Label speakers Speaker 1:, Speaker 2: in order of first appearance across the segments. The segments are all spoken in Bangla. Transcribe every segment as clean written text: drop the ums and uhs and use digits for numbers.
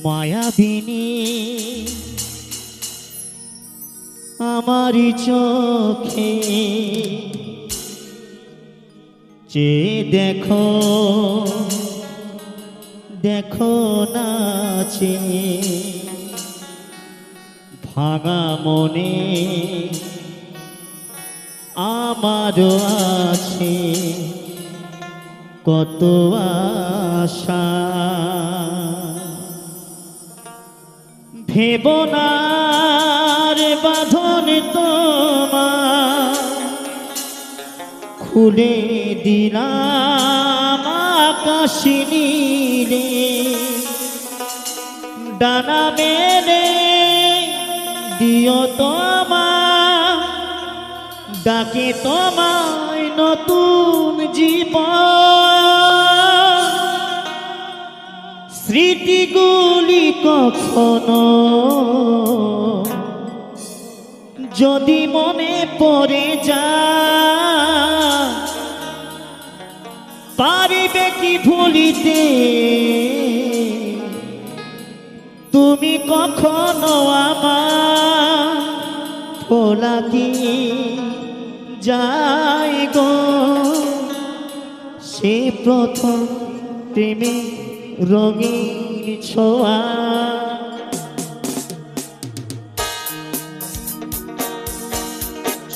Speaker 1: মায়াবিনী আমারি চোখে যে দেখো দেখো নাচে ভাঙা মনে আমারও আছে কত আশা ভেবনার বাঁধন তোমার খুলে দিলাম আকাশ নীলে ডানা মেলে দিও তোমার ডাকে তোমায় নতুন জীবন স্মৃতিগুলি কখনো যদি মনে পড়ে যায় পারিবে কি ভুলিতে তুমি কখনো আমার ভোলা কি যাই গো সে প্রথম প্রেমে রঙিন ছোঁয়া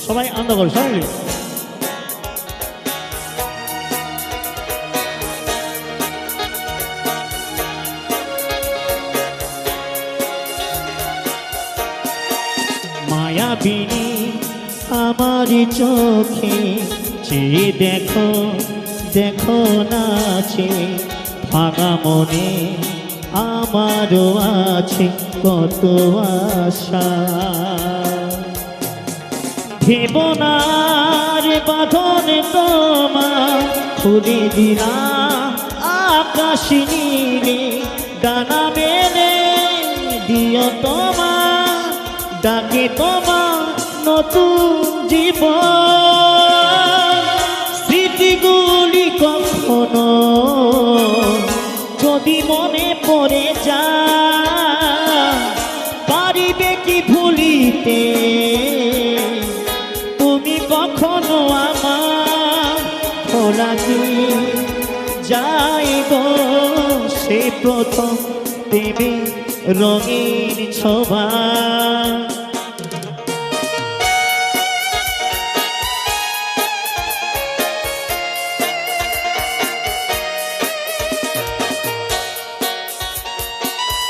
Speaker 1: সবাই আনন্দ করো সবাই মায়াবিনী আমারি চোখে যে দেখো দেখো নাচে ভাঙা মনে আমারও আছে কত আশা ভেবনার বাঁধন তোমার খুলে দিলাম আকাশ নীলে ডানা মেলে দিও তোমার ডাকে তোমার নতুন জীবন স্মৃতিগুলি কখনো যদি মনে পড়ে যায় পারিবে কি ভুলিতে তুমি কখনো আমার ভোলা কি যাইব সে প্রথম প্রেমে রঙিন ছোঁয়া